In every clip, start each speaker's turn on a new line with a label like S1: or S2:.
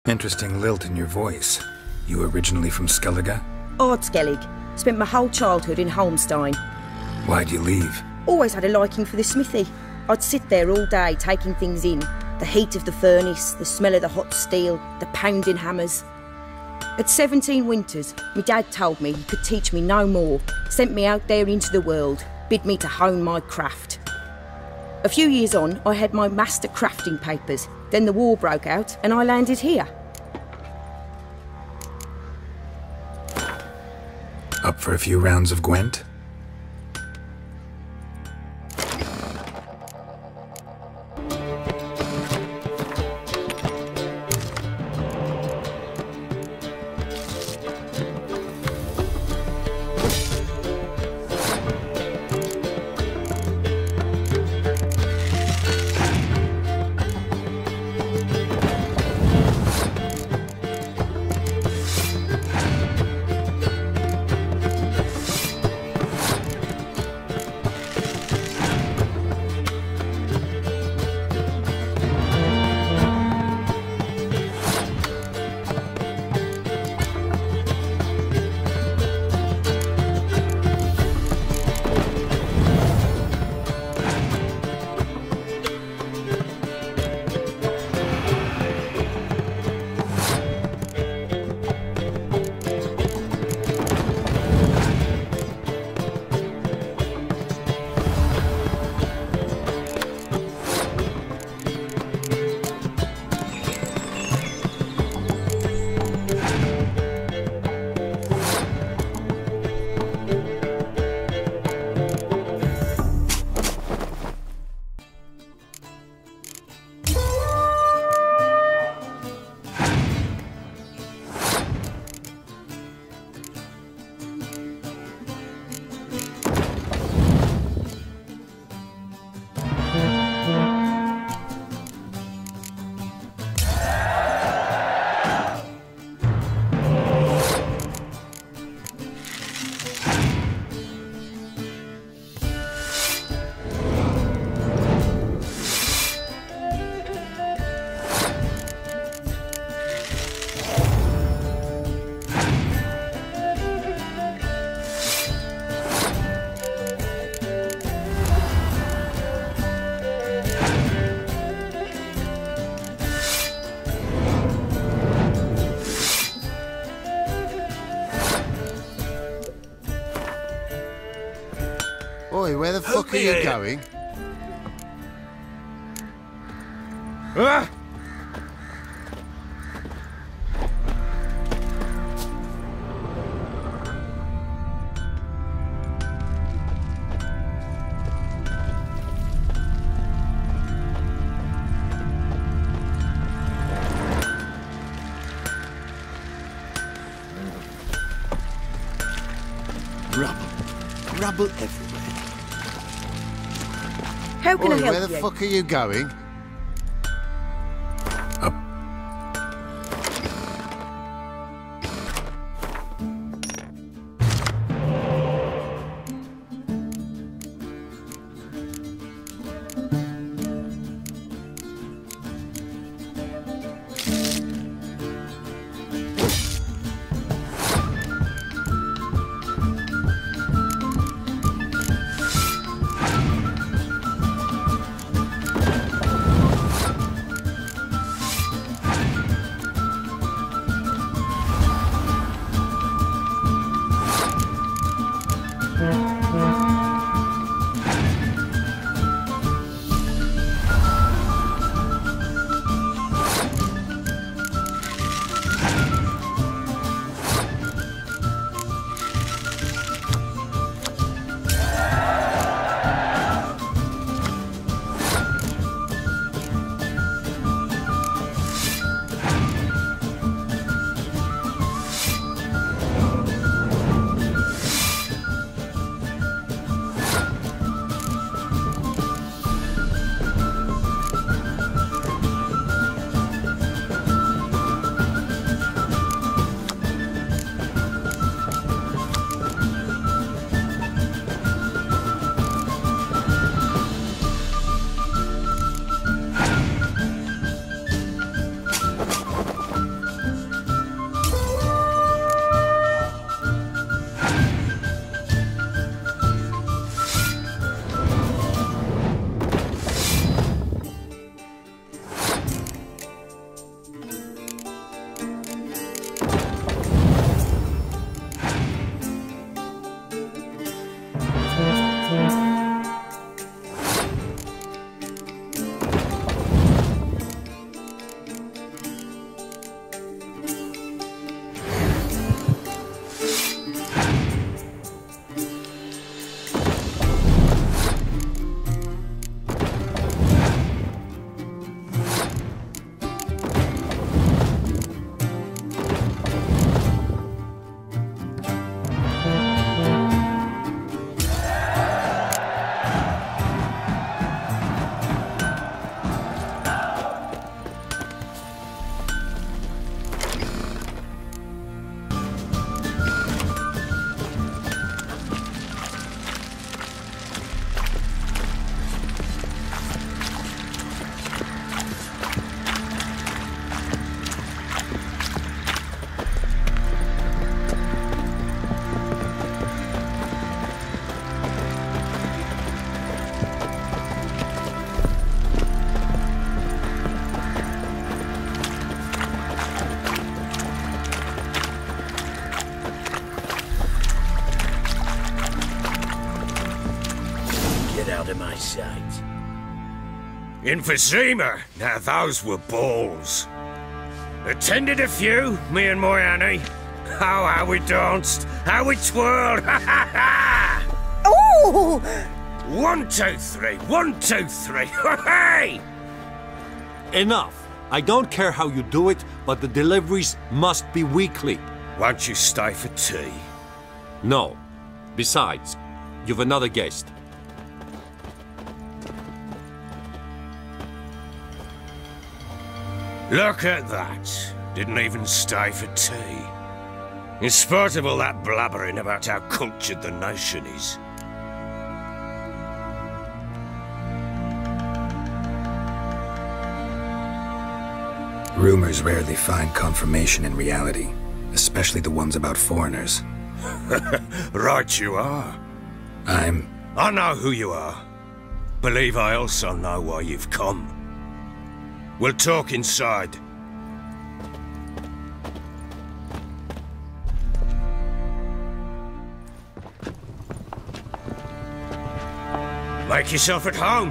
S1: Interesting lilt in your voice. You originally from Skellige?
S2: Ardskellig. Spent my whole childhood in Holmstein.
S1: Why'd you leave?
S2: Always had a liking for the smithy. I'd sit there all day taking things in. The heat of the furnace, the smell of the hot steel, the pounding hammers. At 17 winters, my dad told me he could teach me no more, sent me out there into the world, bid me to hone my craft. A few years on, I had my master crafting papers. Then the war broke out and I landed here.
S1: Up for a few rounds of Gwent?
S3: Oi, where the fuck are you going?
S4: Ah!
S3: Rubble everywhere.
S2: How can I help
S3: where the
S2: you?
S3: fuck are you going?
S1: Up.
S5: sight. Emphysema, now those were balls. Attended a few, me and my Annie. Oh, how we danced, how we twirled, ha ha ha!
S2: Oh!
S5: 1, 2, 3, 1, 2, 3, hey!
S6: Enough! I don't care how you do it, but the deliveries must be weekly.
S5: Won't you stay for tea?
S6: No. Besides, you've another guest.
S5: Look at that. Didn't even stay for tea. In spite of all that blabbering about how cultured the nation is.
S1: Rumors rarely find confirmation in reality, especially the ones about foreigners.
S5: Right you are.
S1: I
S5: know who you are. Believe I also know why you've come. We'll talk inside. Make yourself at home.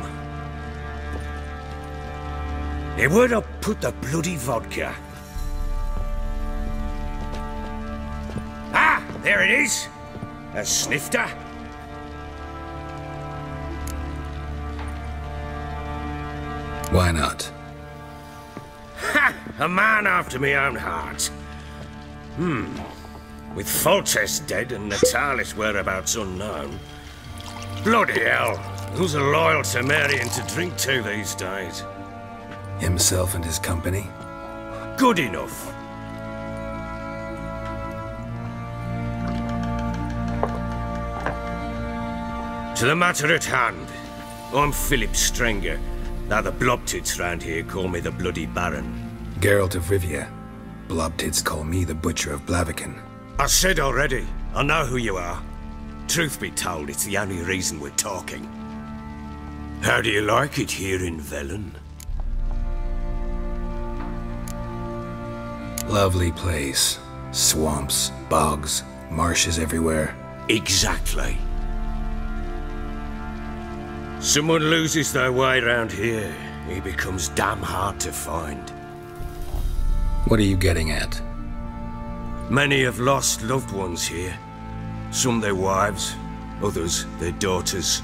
S5: Hey, where'd I put the bloody vodka? Ah, there it is. A snifter.
S1: Why not?
S5: Ha! A man after my own heart. With Foltest dead and Natalis' whereabouts unknown. Bloody hell. Who's a loyal Temerian to drink to these days?
S1: Himself and his company?
S5: Good enough. To the matter at hand. I'm Philip Strenger. Now the blobtits round here call me the Bloody Baron.
S1: Geralt of Rivia. Blobtits call me the Butcher of Blaviken.
S5: I said already, I know who you are. Truth be told, it's the only reason we're talking. How do you like it here in Velen?
S1: Lovely place. Swamps, bogs, marshes everywhere.
S5: Exactly. Someone loses their way around here, he becomes damn hard to find.
S1: What are you getting at?
S5: Many have lost loved ones here. Some their wives, others their daughters.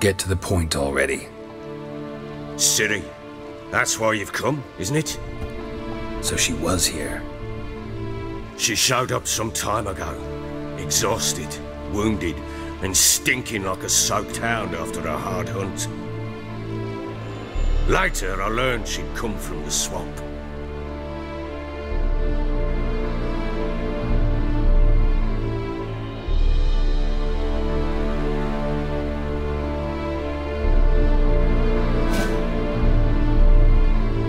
S1: Get to the point already.
S5: Ciri, that's why you've come, isn't it?
S1: So she was here.
S5: She showed up some time ago. Exhausted, wounded, and stinking like a soaked hound after a hard hunt. Later, I learned she'd come from the swamp.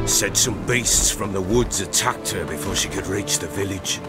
S5: Said some beasts from the woods attacked her before she could reach the village.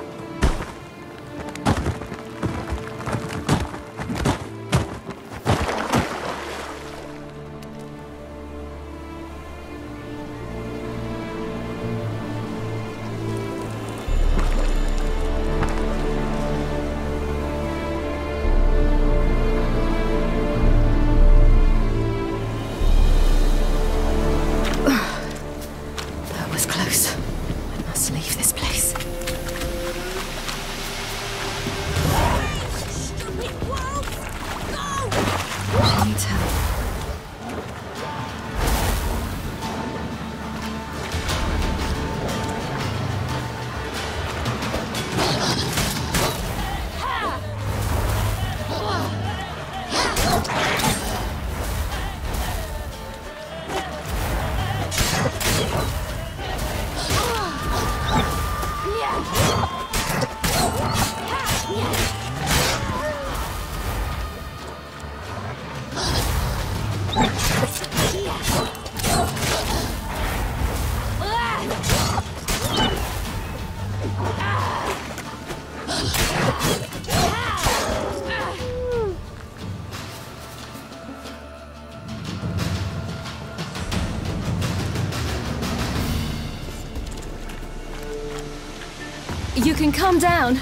S7: You can calm down.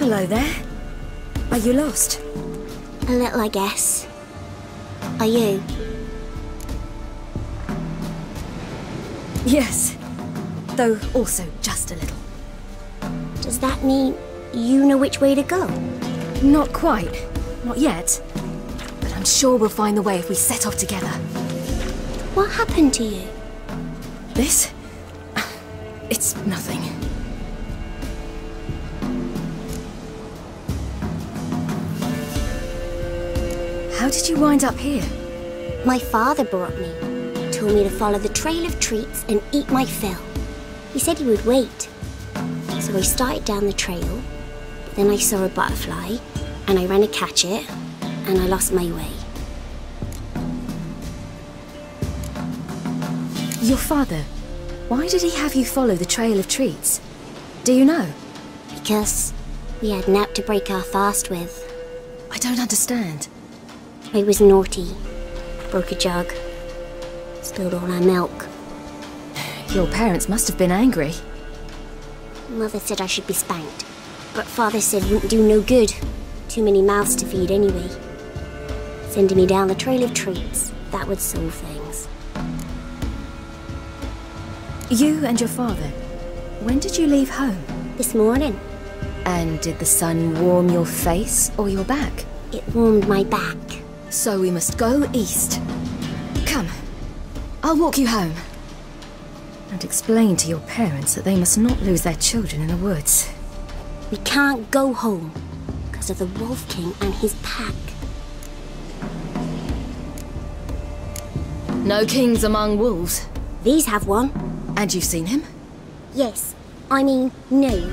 S2: Hello there. Are you lost?
S7: A little, I guess. Are you?
S2: Yes. Though also just a little.
S7: Does that mean you know which way to go?
S2: Not quite. Not yet. But I'm sure we'll find the way if we set off together.
S7: What happened to you?
S2: This? It's nothing. How did you wind up here?
S7: My father brought me. Told me to follow the trail of treats and eat my fill. He said he would wait. So I started down the trail, but then I saw a butterfly, and I ran to catch it, and I lost my way.
S2: Your father, why did he have you follow the trail of treats? Do you know?
S7: Because we had naught to break our fast with.
S2: I don't understand.
S7: I was naughty. Broke a jug. Spilled all our milk.
S2: Your parents must have been angry.
S7: Mother said I should be spanked, but Father said wouldn't do no good. Too many mouths to feed anyway. Sending me down the trail of treats, that would solve things.
S2: You and your father, when did you leave home?
S7: This morning.
S2: And did the sun warm your face or your back?
S7: It warmed my back.
S2: So we must go east. Come, I'll walk you home. And explain to your parents that they must not lose their children in the woods.
S7: We can't go home because of the Wolf King and his pack.
S2: No kings among wolves.
S7: These have one.
S2: And you've seen him?
S7: Yes. I mean, no.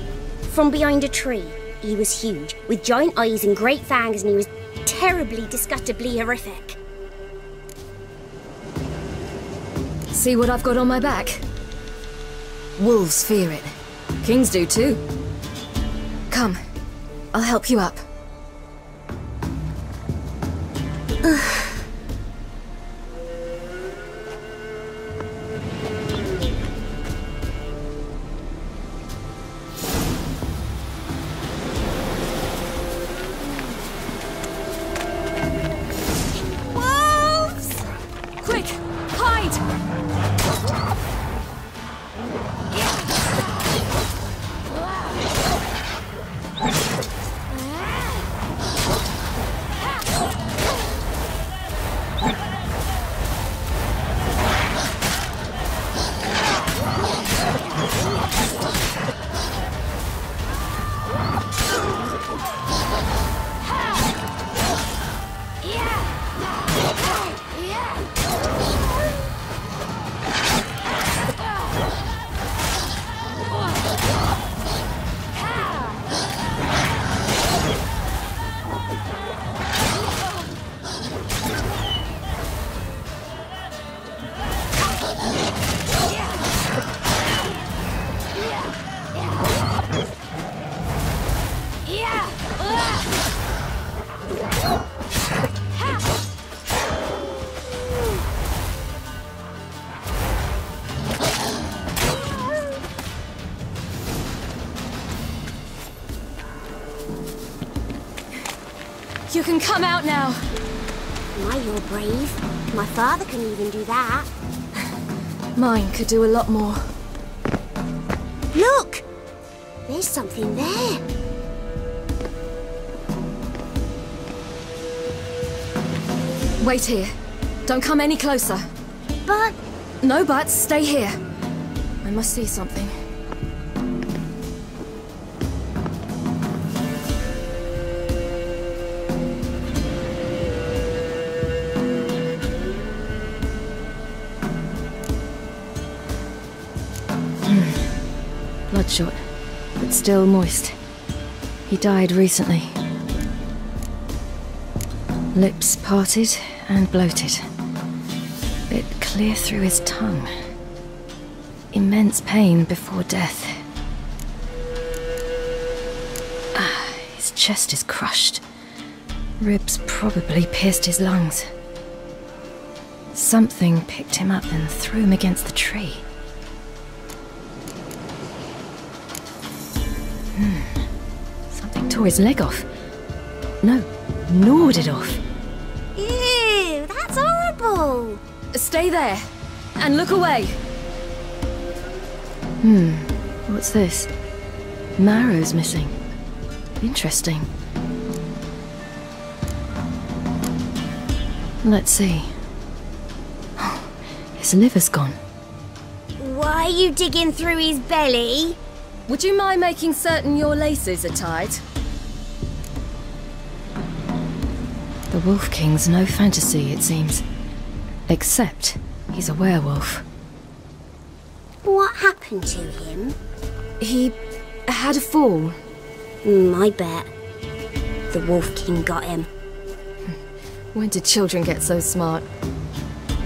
S7: From behind a tree. He was huge, with giant eyes and great fangs, and he was terribly, disgustingly horrific.
S2: See what I've got on my back? Wolves fear it. Kings do too. Come, I'll help you up.
S7: Wolves!
S2: Quick, hide! You can come out now.
S7: My, you're brave. My father can even do that.
S2: Mine could do a lot more.
S7: Look! There's something there.
S2: Wait here. Don't come any closer.
S7: But...
S2: No buts, stay here. I must see something. Bloodshot, but still moist. He died recently. Lips parted and bloated. Bit clear through his tongue. Immense pain before death. His chest is crushed. Ribs probably pierced his lungs. Something picked him up and threw him against the tree. Something
S8: Tore his leg off. No, gnawed it off.
S7: Ew, that's horrible.
S8: Stay there, and look away. What's this? Marrow's missing. Interesting. Let's see. His liver's gone.
S7: Why are you digging through his belly?
S8: Would you mind making certain your laces are tied? The Wolf King's no fantasy, it seems. Except he's a werewolf.
S7: What happened to him?
S8: He had a fall.
S7: I bet. The Wolf King got him.
S8: When did children get so smart?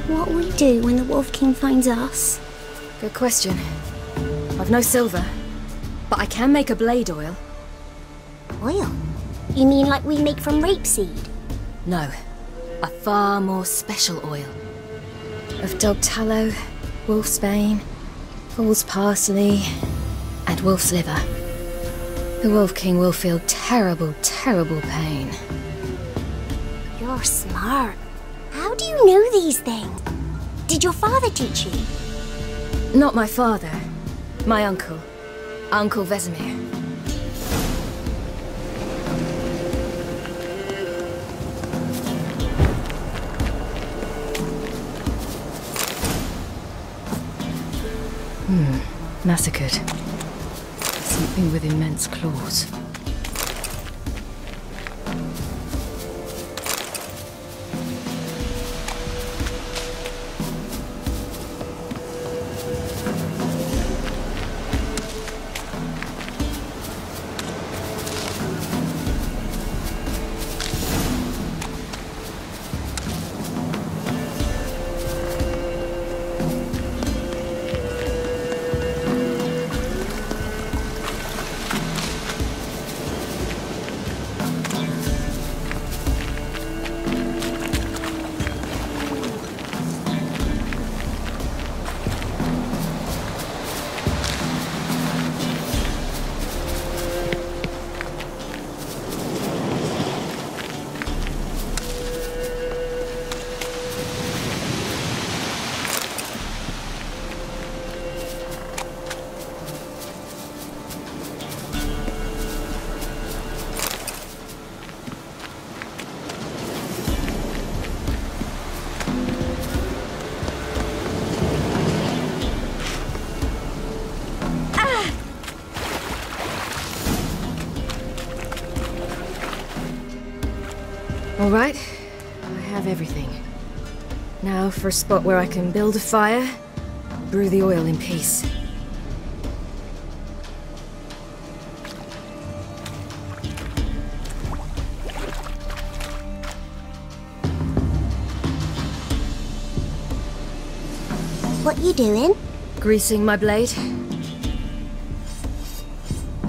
S7: What will we do when the Wolf King finds us?
S8: Good question. I've no silver, but I can make a blade oil.
S7: Oil? You mean like we make from rapeseed?
S8: No, a far more special oil. Of dog tallow, wolf's bane, fool's parsley, and wolf's liver. The Wolf King will feel terrible, terrible pain.
S7: You're smart. How do you know these things? Did your father teach you?
S8: Not my father. My uncle. Uncle Vesemir. Massacred. Something with immense claws. All right, I have everything. Now for a spot where I can build a fire, brew the oil in peace.
S7: What you doing?
S8: Greasing my blade.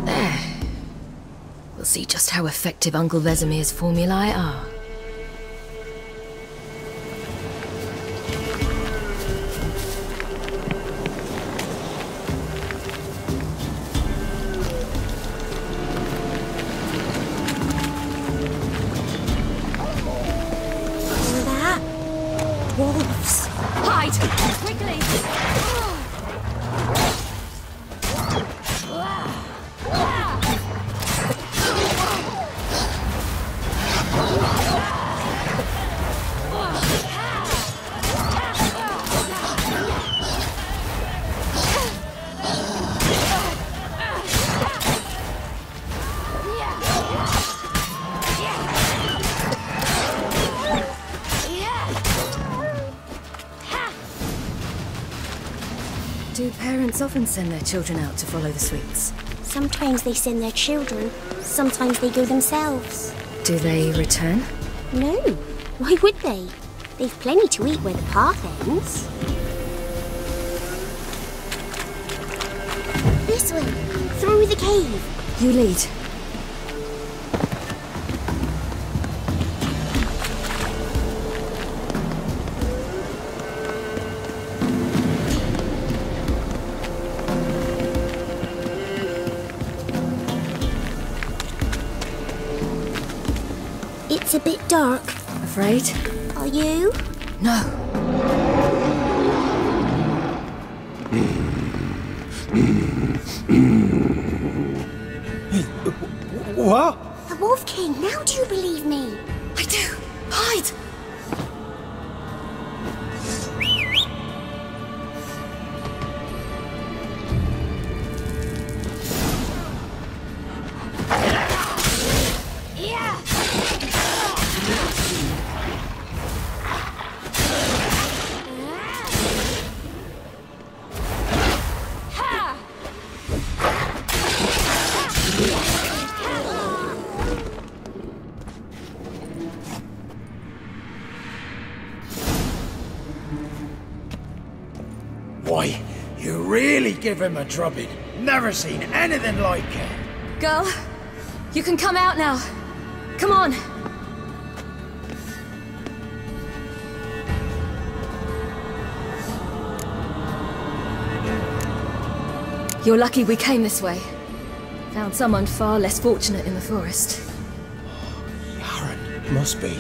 S8: There. We'll see just how effective Uncle Vesemir's formulae are.
S7: Wolves.
S8: Hide! Quickly! Do parents often send their children out to follow the sweets?
S7: Sometimes they send their children, sometimes they go themselves.
S8: Do they return?
S7: No, why would they? They've plenty to eat where the path ends. This way, through the cave.
S8: You lead.
S7: It's a bit dark.
S8: Afraid?
S7: Are you?
S8: No.
S4: What?
S7: The Wolf King, now do you believe me?
S8: I do. Hide!
S5: Why, you really give him a drubbing. Never seen anything like it.
S8: Girl, you can come out now. Come on. You're lucky we came this way. Found someone far less fortunate in the forest.
S4: Yaren, must be.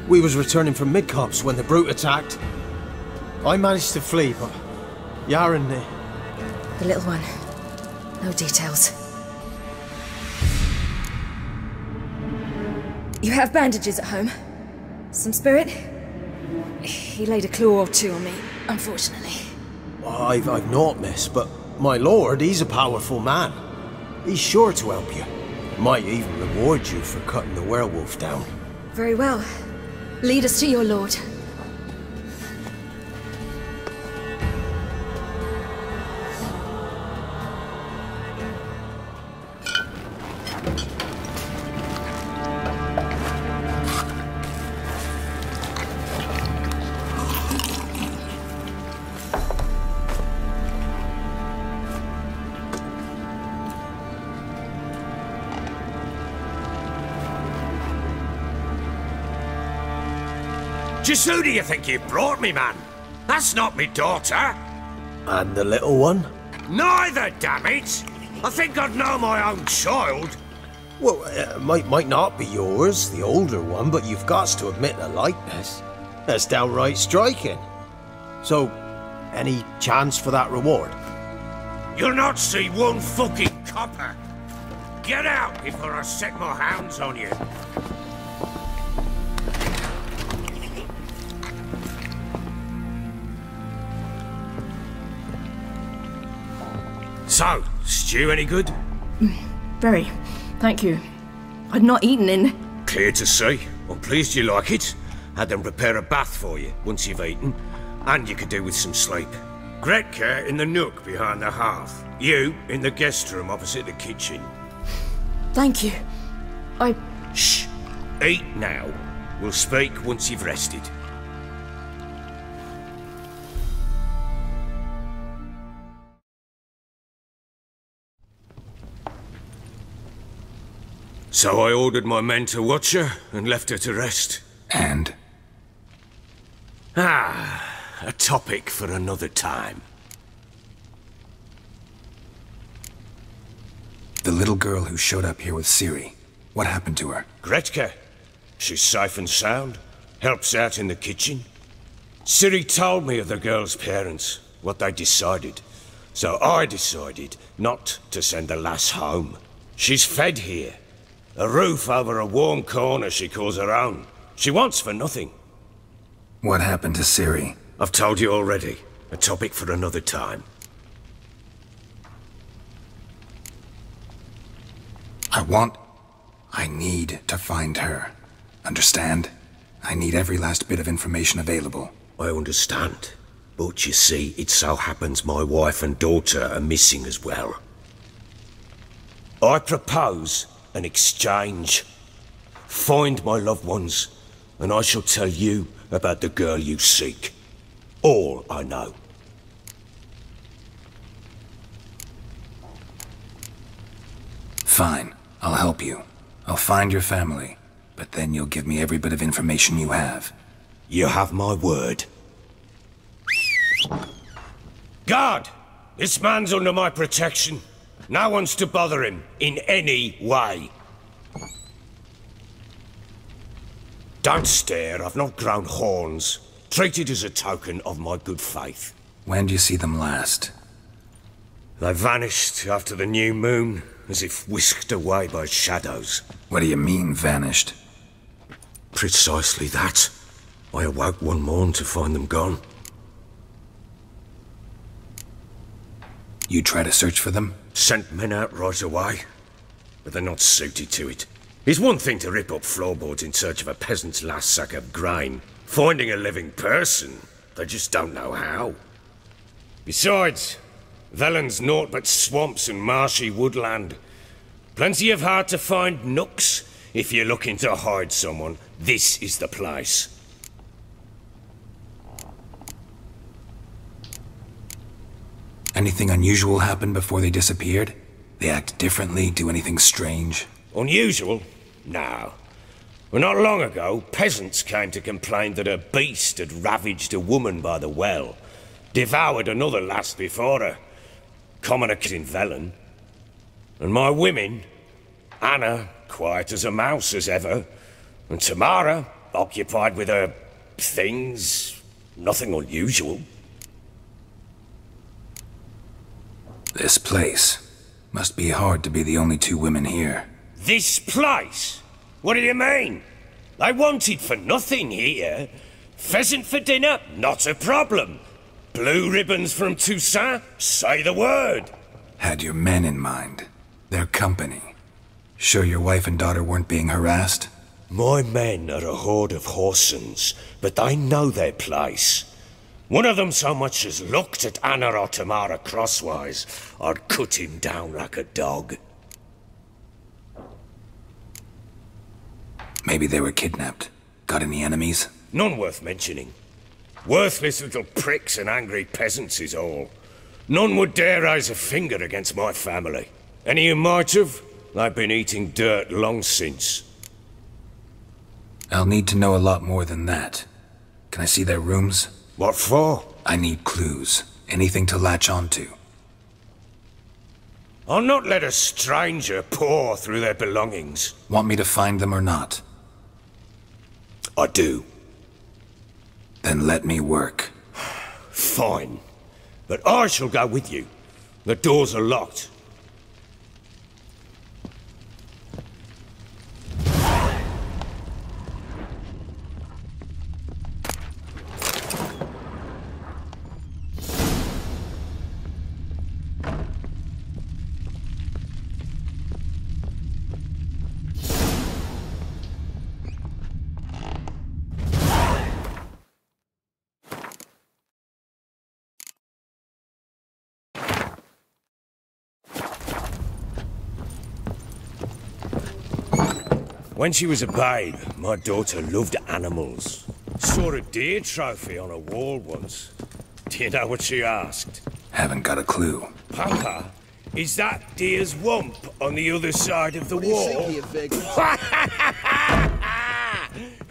S4: We was returning from mid-cops when the brute attacked. I managed to flee, but Yaren...
S8: The little one. No details. You have bandages at home? Some spirit? He laid a claw or two on me, unfortunately.
S4: I've not, miss, but my lord, he's a powerful man. He's sure to help you. Might even reward you for cutting the werewolf down.
S8: Very well. Lead us to your lord.
S5: Just who do you think you brought me, man? That's not me daughter.
S4: And the little one?
S5: Neither, damn it! I think I'd know my own child.
S4: Well, might not be yours, the older one, but you've got to admit a likeness. That's downright striking. So, any chance for that reward?
S5: You'll not see one fucking copper. Get out before I set my hounds on you. So, stew any good?
S8: Very. Thank you. I'd not eaten in...
S5: Clear to see. I'm pleased you like it. Had them prepare a bath for you once you've eaten. And you could do with some sleep. Gretka in the nook behind the hearth. You in the guest room opposite the kitchen.
S8: Thank you.
S5: Shh. Eat now. We'll speak once you've rested. So I ordered my men to watch her and left her to rest.
S1: And?
S5: A topic for another time.
S1: The little girl who showed up here with Ciri. What happened to her?
S5: Gretka. She's safe and sound. Helps out in the kitchen. Ciri told me of the girl's parents, what they decided. So I decided not to send the lass home. She's fed here. A roof over a warm corner she calls her own. She wants for nothing.
S1: What happened to Ciri?
S5: I've told you already. A topic for another time.
S1: I need to find her. Understand? I need every last bit of information available.
S5: I understand. But you see, it so happens my wife and daughter are missing as well. I propose an exchange. Find my loved ones, and I shall tell you about the girl you seek. All I know.
S1: Fine. I'll help you. I'll find your family, but then you'll give me every bit of information you have.
S5: You have my word. Guard! This man's under my protection. No one's to bother him in any way. Don't stare, I've not grown horns. Treat it as a token of my good faith.
S1: When did you see them last?
S5: They vanished after the new moon, as if whisked away by shadows.
S1: What do you mean, vanished?
S5: Precisely that. I awoke one morn to find them gone.
S1: You try to search for them?
S5: Sent men out right away, but they're not suited to it. It's one thing to rip up floorboards in search of a peasant's last sack of grain. Finding a living person, they just don't know how. Besides, Velen's naught but swamps and marshy woodland. Plenty of hard-to-find nooks. If you're looking to hide someone, this is the place.
S1: Anything unusual happen before they disappeared? They act differently, do anything strange?
S5: Unusual? No. Well, not long ago, peasants came to complain that a beast had ravaged a woman by the well. Devoured another lass before her. Common occurrence in Velen. And my women, Anna, quiet as a mouse as ever, and Tamara, occupied with her things, nothing unusual.
S1: This place. Must be hard to be the only two women here.
S5: This place? What do you mean? I wanted for nothing here. Pheasant for dinner? Not a problem. Blue ribbons from Toussaint? Say the word.
S1: Had your men in mind. Their company. Sure your wife and daughter weren't being harassed?
S5: My men are a horde of whoresons, but they know their place. One of them so much as looked at Anna or Tamara crosswise, I'd cut him down like a dog.
S1: Maybe they were kidnapped. Got any enemies?
S5: None worth mentioning. Worthless little pricks and angry peasants is all. None would dare raise a finger against my family. Any who might have, they've been eating dirt long since.
S1: I'll need to know a lot more than that. Can I see their rooms?
S5: What for?
S1: I need clues. Anything to latch onto.
S5: I'll not let a stranger pore through their belongings.
S1: Want me to find them or not?
S5: I do.
S1: Then let me work.
S5: Fine. But I shall go with you. The doors are locked. When she was a babe, my daughter loved animals. Saw a deer trophy on a wall once. Do you know what she asked?
S1: Haven't got a clue.
S5: Papa, is that deer's wump on the other side of the wall?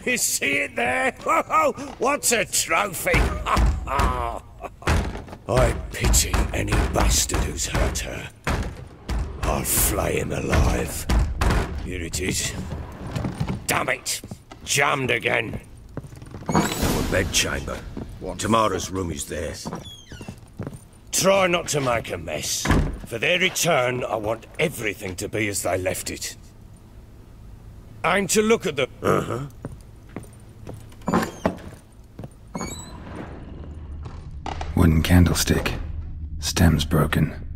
S5: You see it there? What's a trophy? I pity any bastard who's hurt her. I'll flay him alive. Here it is. Damn it! Jammed again. Our bedchamber. Tamara's room is there. Try not to make a mess. For their return, I want everything to be as they left it. Aim to look at the...
S1: Wooden candlestick. Stem's broken.